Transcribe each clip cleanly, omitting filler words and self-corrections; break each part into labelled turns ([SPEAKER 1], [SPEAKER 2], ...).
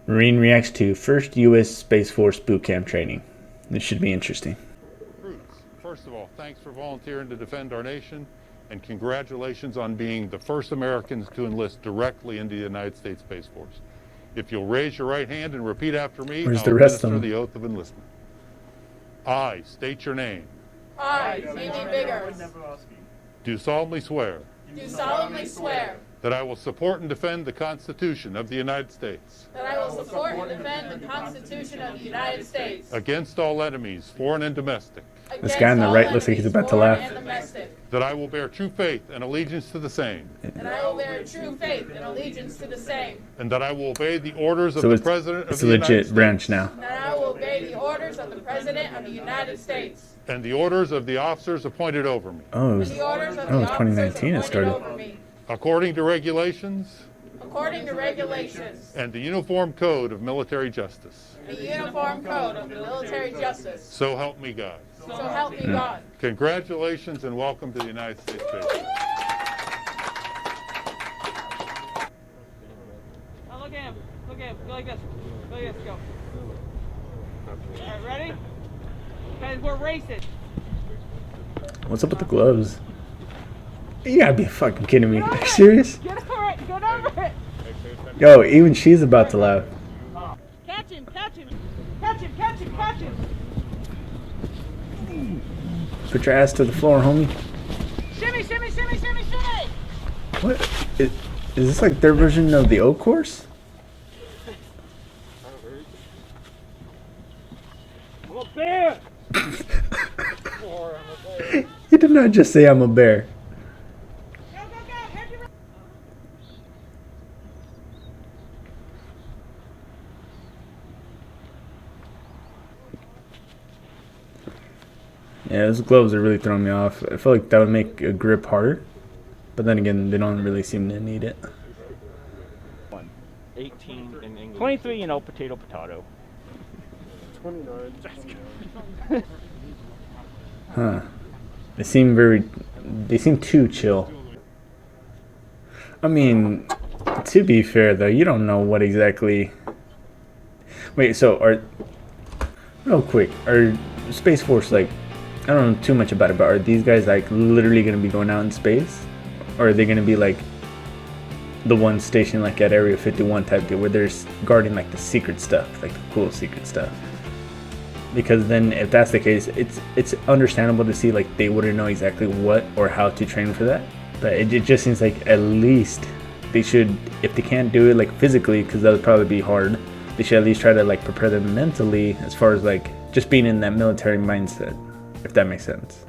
[SPEAKER 1] Marine reacts to first U.S. Space Force boot camp training. This should be interesting.
[SPEAKER 2] Recruits, first of all, thanks for volunteering to defend our nation, and congratulations on being the first Americans to enlist directly into the United States Space Force. If you'll raise your right hand and repeat after me,
[SPEAKER 1] Where's
[SPEAKER 2] I'll
[SPEAKER 1] the rest of
[SPEAKER 2] administer
[SPEAKER 1] them?
[SPEAKER 2] the oath of enlistment. I state your name.
[SPEAKER 3] I, Phoebe Biggers,
[SPEAKER 2] Do solemnly swear
[SPEAKER 3] do solemnly swear
[SPEAKER 2] that I will support and defend the Constitution of the United States
[SPEAKER 3] that I will support and defend the Constitution of the United States
[SPEAKER 2] against all enemies, foreign and domestic,
[SPEAKER 1] This guy on the right looks like he's about to laugh.
[SPEAKER 3] and domestic,
[SPEAKER 2] that I will bear true faith and allegiance to the same,
[SPEAKER 3] and I will bear true faith and allegiance to the same,
[SPEAKER 2] and that I will obey the orders of
[SPEAKER 1] So
[SPEAKER 2] the
[SPEAKER 1] it's
[SPEAKER 2] President of
[SPEAKER 1] a
[SPEAKER 2] the United
[SPEAKER 1] legit
[SPEAKER 2] States
[SPEAKER 1] branch now.
[SPEAKER 3] and that I will obey the orders of the President of the United States
[SPEAKER 2] and the orders of the officers appointed over me,
[SPEAKER 1] Oh, it
[SPEAKER 3] and
[SPEAKER 1] was,
[SPEAKER 3] the orders of
[SPEAKER 1] oh,
[SPEAKER 3] the
[SPEAKER 1] it's
[SPEAKER 3] officers
[SPEAKER 1] 2019 it
[SPEAKER 3] appointed
[SPEAKER 1] started.
[SPEAKER 3] over me,
[SPEAKER 2] according to regulations
[SPEAKER 3] according to regulations
[SPEAKER 2] and the Uniform Code of Military Justice.
[SPEAKER 3] and the Uniform Code of the Military Justice.
[SPEAKER 2] So help me God.
[SPEAKER 3] So help me God.
[SPEAKER 2] Congratulations and welcome to the United States Space Force.
[SPEAKER 4] Oh, look at him. Look at him. Go like this. Go like this. Go. All right, ready? Guys, we're racing.
[SPEAKER 1] What's up with the gloves? You gotta be fucking kidding me. Are you serious?
[SPEAKER 4] Get over it. Get over it.
[SPEAKER 1] Yo, even she's about to laugh.
[SPEAKER 4] Catch him. Catch him. Catch him. Catch him. Catch him.
[SPEAKER 1] Put your ass to the floor, homie.
[SPEAKER 4] Shimmy, shimmy, shimmy, shimmy, shimmy.
[SPEAKER 1] What? Is this like their version of the oak course?
[SPEAKER 4] I'm a bear.
[SPEAKER 1] You did not just say I'm a bear.
[SPEAKER 4] Go, go, go. Head your...
[SPEAKER 1] Yeah, those gloves are really throwing me off. I feel like that would make a grip harder. But then again, they don't really seem to need it.
[SPEAKER 5] 18 in English.
[SPEAKER 6] 23, potato, potato.
[SPEAKER 5] 29.
[SPEAKER 1] Huh. They seem too chill. I mean, to be fair though, you don't know what exactly... Wait, so real quick, are Space Force like... I don't know too much about it, but are these guys like literally going to be going out in space? Or are they going to be like the one station like at Area 51 type deal where they're guarding like the secret stuff, like the cool secret stuff? Because then if that's the case, it's understandable to see like they wouldn't know exactly what or how to train for that. But it just seems like at least they should, if they can't do it like physically, because that would probably be hard, they should at least try to like prepare them mentally as far as like just being in that military mindset, if that makes sense.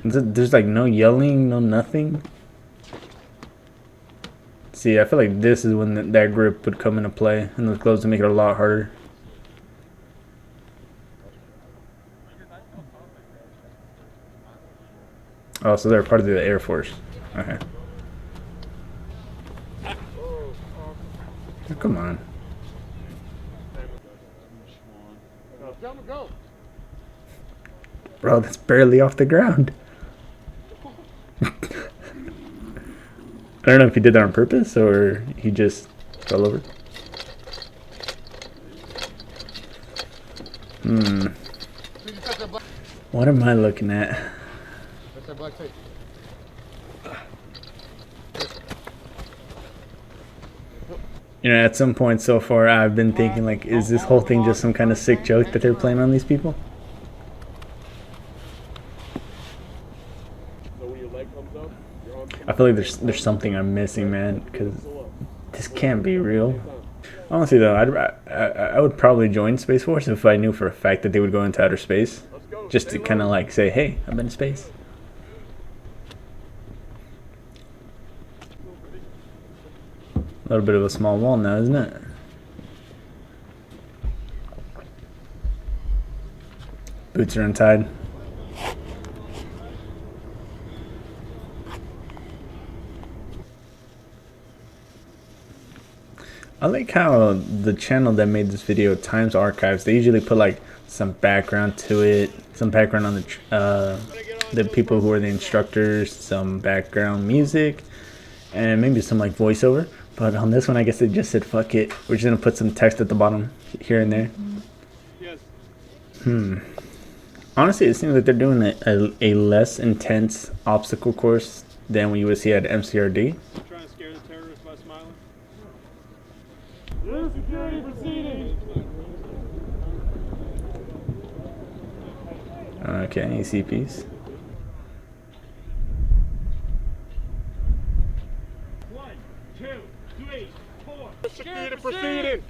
[SPEAKER 1] There's like no yelling, no nothing. See, I feel like this is when that grip would come into play, and those gloves would make it a lot harder. Oh, so they're part of the Air Force. Okay. Oh, come on. Bro, that's barely off the ground. I don't know if he did that on purpose or he just fell over. What am I looking at? You know, at some point so far, I've been thinking, like, is this whole thing just some kind of sick joke that they're playing on these people? I feel like there's something I'm missing, man, because this can't be real. Honestly, though, I would probably join Space Force if I knew for a fact that they would go into outer space, just to kind of like say, hey, I've been in space. A little bit of a small wall now, isn't it? Boots are untied. I like how the channel that made this video, Times Archives, they usually put like some background to it, some background on the people who are the instructors, some background music, and maybe some like voiceover. But on this one, I guess they just said fuck it. We're just gonna put some text at the bottom here and there. Honestly, it seems like they're doing a less intense obstacle course than what you would see at MCRD.
[SPEAKER 6] Trying to scare the terrorists by smiling. Rear security proceeding.
[SPEAKER 1] Okay, ECPs.
[SPEAKER 6] 1, 2, 3, 4.
[SPEAKER 4] Security proceeding.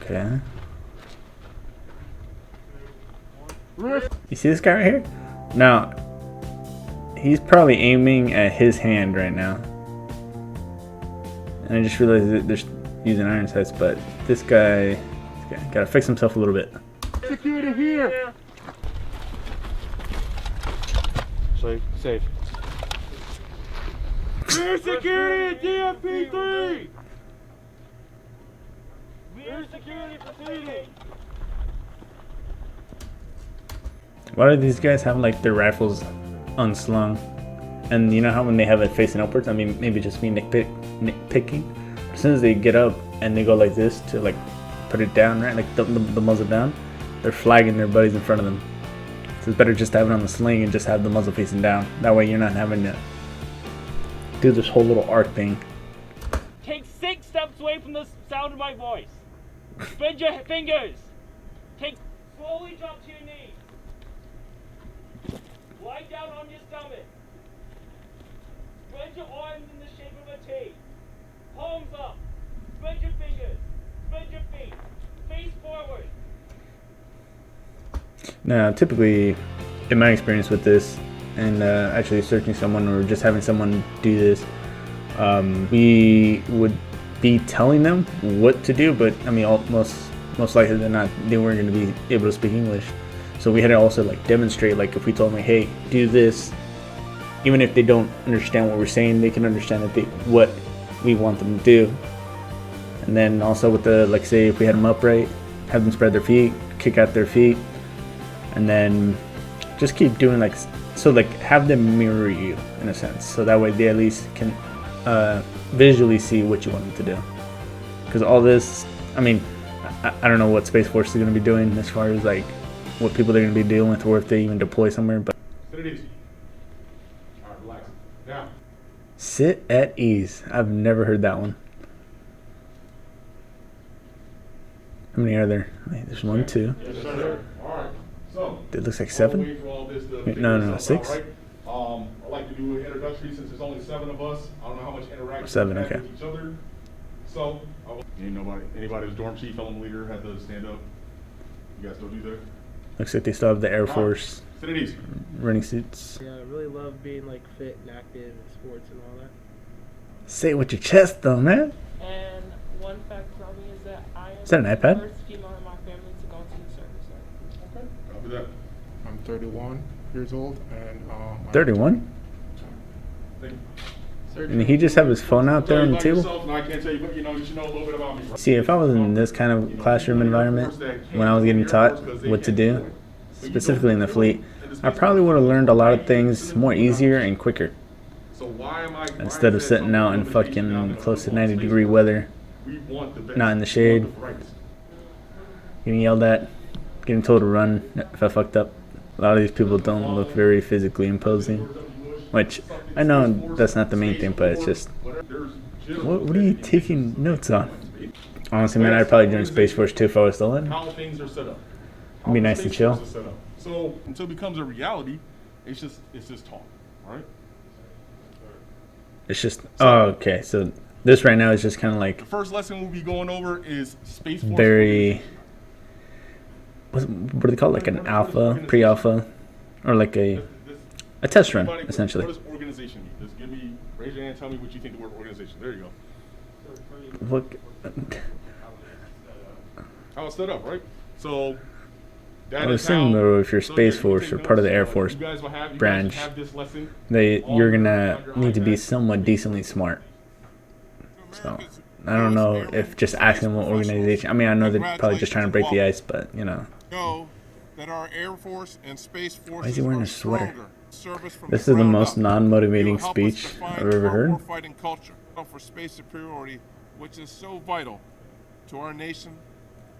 [SPEAKER 1] Okay. You see this guy right here? Now, he's probably aiming at his hand right now. And I just realized that they're using iron sights, but this guy gotta fix himself a little bit.
[SPEAKER 6] Security here.
[SPEAKER 5] Safe.
[SPEAKER 6] Rear security DMP3. Rear security proceeding.
[SPEAKER 1] Why do these guys have like their rifles unslung? And you know how when they have it facing upwards? I mean, maybe just me nitpicking. As soon as they get up and they go like this to like put it down, right? Like the muzzle down, they're flagging their buddies in front of them. So it's better just to have it on the sling and just have the muzzle facing down. That way you're not having to do this whole little arc thing.
[SPEAKER 6] Take 6 steps away from the sound of my voice. Bend your fingers. Slowly drop to your knees. Lie down on your stomach. Spread your arms in the shape of a T. Palms up. Spread your fingers. Spread your feet. Face forward.
[SPEAKER 1] Now, typically, in my experience with this, and actually searching someone or just having someone do this, we would be telling them what to do, but I mean, most likely than not, they weren't going to be able to speak English. So we had to also like demonstrate, like if we told them, hey, do this, even if they don't understand what we're saying, they can understand that what we want them to do. And then also with the, like say if we had them upright, have them spread their feet, kick out their feet, and then just keep doing like, so like have them mirror you in a sense. So that way they at least can visually see what you want them to do. Because all this, I mean, I don't know what Space Force is going to be doing as far as like what people they're going to be dealing with or if they even deploy somewhere, but
[SPEAKER 2] Sit at ease. All right, relax. Now,
[SPEAKER 1] sit at ease. I've never heard that one. How many are there? Wait, there's 1, 2.
[SPEAKER 2] yes, sir. All right. So,
[SPEAKER 1] It looks like
[SPEAKER 2] while
[SPEAKER 1] 7.
[SPEAKER 2] we wait for all this to
[SPEAKER 1] Wait,
[SPEAKER 2] figure
[SPEAKER 1] no,
[SPEAKER 2] itself
[SPEAKER 1] 6.
[SPEAKER 2] out, right? I'd like to do an introductory since there's only 7 of us. I don't know how much interaction
[SPEAKER 1] 7,
[SPEAKER 2] we had
[SPEAKER 1] okay.
[SPEAKER 2] with each other. So, anybody who's dorm chief, element leader had to stand up. You guys still do that?
[SPEAKER 1] Looks like they still have the Air Force
[SPEAKER 2] Sit at ease.
[SPEAKER 1] running suits.
[SPEAKER 7] Yeah, I really love being like fit and active in sports and all that.
[SPEAKER 1] Say it with your chest though, man.
[SPEAKER 8] And one fact about me is that I am
[SPEAKER 1] Is that an iPad?
[SPEAKER 8] the first female in my family to go to the service.
[SPEAKER 2] Okay. Copy that.
[SPEAKER 9] I'm 31 years old, and
[SPEAKER 1] 31?
[SPEAKER 2] Thank you.
[SPEAKER 1] And he just have his phone out there on the table?
[SPEAKER 2] No, I can't tell you, but you should know a little bit about me.
[SPEAKER 1] See, if I was in this kind of classroom environment when I was getting taught what to do, specifically in the fleet, I probably would have learned a lot of things more easier and quicker.
[SPEAKER 2] So why am I
[SPEAKER 1] Instead of sitting out in fucking close to 90-degree weather, not in the shade, getting yelled at, getting told to run if I fucked up. A lot of these people don't look very physically imposing, which I know that's not the main thing, but it's just, what are you taking notes on? Honestly, man, I'd probably join Space Force too if I was still in.
[SPEAKER 2] How things are set up.
[SPEAKER 1] It'd be nice and chill.
[SPEAKER 2] So until it becomes a reality, it's just talk, all right?
[SPEAKER 1] It's just, oh, okay, so this right now is just kind of like
[SPEAKER 2] The first lesson we'll be going over is Space Force.
[SPEAKER 1] very, what do they call it, like an alpha, pre-alpha, or like a test run,
[SPEAKER 2] Everybody,
[SPEAKER 1] essentially.
[SPEAKER 2] What does organization mean? Just raise your hand and tell me what you think the word organization. There you go.
[SPEAKER 1] Look,
[SPEAKER 2] How it's set up, right? So that
[SPEAKER 1] I would
[SPEAKER 2] is
[SPEAKER 1] assume
[SPEAKER 2] how-
[SPEAKER 1] though if you're
[SPEAKER 2] so
[SPEAKER 1] Space
[SPEAKER 2] you
[SPEAKER 1] Force
[SPEAKER 2] take
[SPEAKER 1] or part of the
[SPEAKER 2] notes.
[SPEAKER 1] Air Force
[SPEAKER 2] you guys
[SPEAKER 1] branch,
[SPEAKER 2] have this lesson.
[SPEAKER 1] you're gonna
[SPEAKER 2] on your
[SPEAKER 1] need to be
[SPEAKER 2] iPad.
[SPEAKER 1] somewhat decently smart. So I don't know if just asking what organization. I mean, I know they're probably just trying to break the ice, but you know.
[SPEAKER 9] Know that our Air Force and Space Forces
[SPEAKER 1] Why is he wearing
[SPEAKER 9] are
[SPEAKER 1] a sweater?
[SPEAKER 9] stronger. Service from
[SPEAKER 1] This is the
[SPEAKER 9] ground
[SPEAKER 1] most
[SPEAKER 9] up.
[SPEAKER 1] non-motivating
[SPEAKER 9] You help us
[SPEAKER 1] speech
[SPEAKER 9] define
[SPEAKER 1] I've ever
[SPEAKER 9] our
[SPEAKER 1] heard.
[SPEAKER 9] warfighting culture for space superiority, which is so vital to our nation,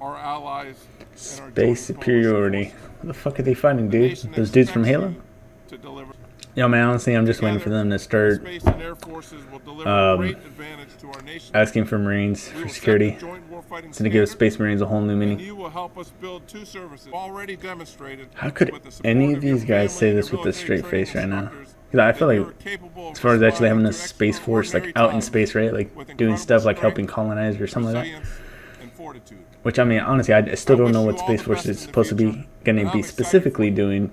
[SPEAKER 9] our allies, and our joint
[SPEAKER 1] Space superiority.
[SPEAKER 9] coalition
[SPEAKER 1] What the fuck are they fighting,
[SPEAKER 9] forces. The
[SPEAKER 1] dude?
[SPEAKER 9] nation
[SPEAKER 1] Those dudes from
[SPEAKER 9] expects
[SPEAKER 1] Halo?
[SPEAKER 9] you to deliver.
[SPEAKER 1] Yo, man, honestly, I'm just waiting for them to start
[SPEAKER 9] Space and Air Forces will deliver great advantage to our nation.
[SPEAKER 1] asking for Marines
[SPEAKER 9] We
[SPEAKER 1] for
[SPEAKER 9] will set
[SPEAKER 1] security.
[SPEAKER 9] the joint warfighting
[SPEAKER 1] So to give
[SPEAKER 9] standard,
[SPEAKER 1] Space Marines a whole new
[SPEAKER 9] and
[SPEAKER 1] meaning.
[SPEAKER 9] you will help us build two services already demonstrated.
[SPEAKER 1] How could
[SPEAKER 9] with the support
[SPEAKER 1] any
[SPEAKER 9] of
[SPEAKER 1] of
[SPEAKER 9] your
[SPEAKER 1] these guys
[SPEAKER 9] family
[SPEAKER 1] say
[SPEAKER 9] and
[SPEAKER 1] this
[SPEAKER 9] your
[SPEAKER 1] with a
[SPEAKER 9] military
[SPEAKER 1] straight face right
[SPEAKER 9] training
[SPEAKER 1] now?
[SPEAKER 9] instructors,
[SPEAKER 1] Because I feel
[SPEAKER 9] that
[SPEAKER 1] like,
[SPEAKER 9] you are capable of
[SPEAKER 1] as far as actually having a
[SPEAKER 9] responding to
[SPEAKER 1] Space Force like
[SPEAKER 9] extraordinary
[SPEAKER 1] out in
[SPEAKER 9] times
[SPEAKER 1] space, right? Like
[SPEAKER 9] with
[SPEAKER 1] doing
[SPEAKER 9] incredible
[SPEAKER 1] stuff like
[SPEAKER 9] strength,
[SPEAKER 1] helping colonize or something like that.
[SPEAKER 9] resilience, and fortitude.
[SPEAKER 1] Which I mean, honestly, I still don't
[SPEAKER 9] wish
[SPEAKER 1] know
[SPEAKER 9] you
[SPEAKER 1] what
[SPEAKER 9] all
[SPEAKER 1] Space
[SPEAKER 9] the
[SPEAKER 1] Force
[SPEAKER 9] best
[SPEAKER 1] is
[SPEAKER 9] in the
[SPEAKER 1] supposed to be
[SPEAKER 9] future,
[SPEAKER 1] going
[SPEAKER 9] and
[SPEAKER 1] to
[SPEAKER 9] I'm
[SPEAKER 1] be
[SPEAKER 9] excited
[SPEAKER 1] specifically
[SPEAKER 9] for you.
[SPEAKER 1] doing.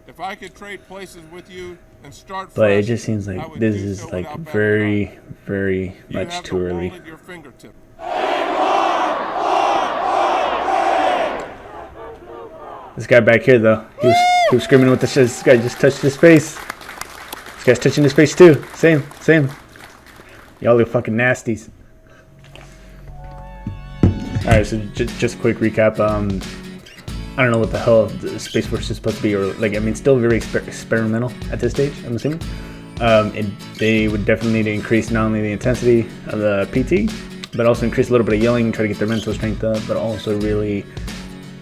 [SPEAKER 9] If I could trade places with you and start
[SPEAKER 1] But it
[SPEAKER 9] fresh,
[SPEAKER 1] just seems
[SPEAKER 9] I
[SPEAKER 1] like
[SPEAKER 9] would
[SPEAKER 1] this
[SPEAKER 9] do
[SPEAKER 1] is
[SPEAKER 9] so
[SPEAKER 1] like
[SPEAKER 9] without batting an eye.
[SPEAKER 1] very, very
[SPEAKER 9] You
[SPEAKER 1] much
[SPEAKER 9] have
[SPEAKER 1] too
[SPEAKER 9] the
[SPEAKER 1] early.
[SPEAKER 9] world at your fingertips.
[SPEAKER 1] This guy back here, though, he was screaming with the shit. This guy just touched his face. This guy's touching his face too. Same. Y'all are fucking nasties. All right, so just a quick recap. I don't know what the hell the Space Force is supposed to be, or like, I mean, still very experimental at this stage, I'm assuming. They would definitely need to increase not only the intensity of the PT, but also increase a little bit of yelling, try to get their mental strength up, but also really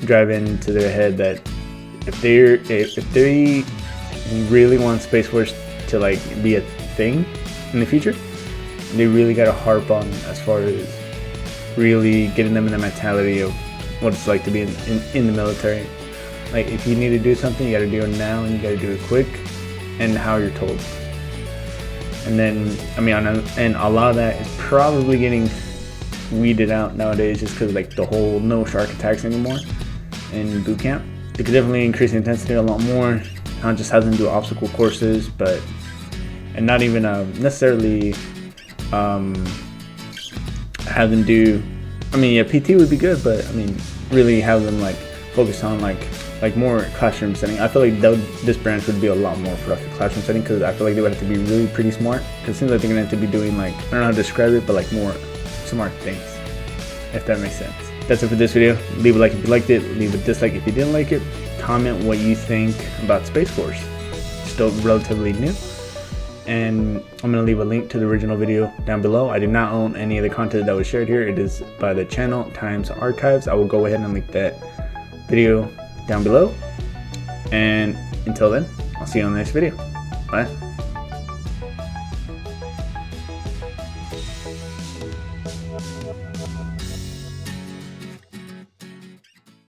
[SPEAKER 1] drive into their head that if they really want Space Force to like be a thing in the future, they really got to harp on as far as really getting them in the mentality of what it's like to be in the military. Like, if you need to do something, you got to do it now, and you got to do it quick, and how you're told. And then, I mean, and a lot of that is probably getting weeded out nowadays just because like the whole no shark attacks anymore in boot camp. They could definitely increase the intensity a lot more. Not just have them do obstacle courses, and not even necessarily have them do. I mean, yeah, PT would be good, but I mean, really have them like focus on like more classroom setting. I feel like this branch would be a lot more for a classroom setting, because I feel like they would have to be really pretty smart. Because it seems like they're gonna have to be doing like, I don't know how to describe it, but like more smart things, if that makes sense. That's it for this video. Leave a like if you liked it. Leave a dislike if you didn't like it. Comment what you think about Space Force. Still relatively new. And I'm going to leave a link to the original video down below. I do not own any of the content that was shared here. It is by the channel Times Archives. I will go ahead and link that video down below. And until then, I'll see you on the next video. Bye.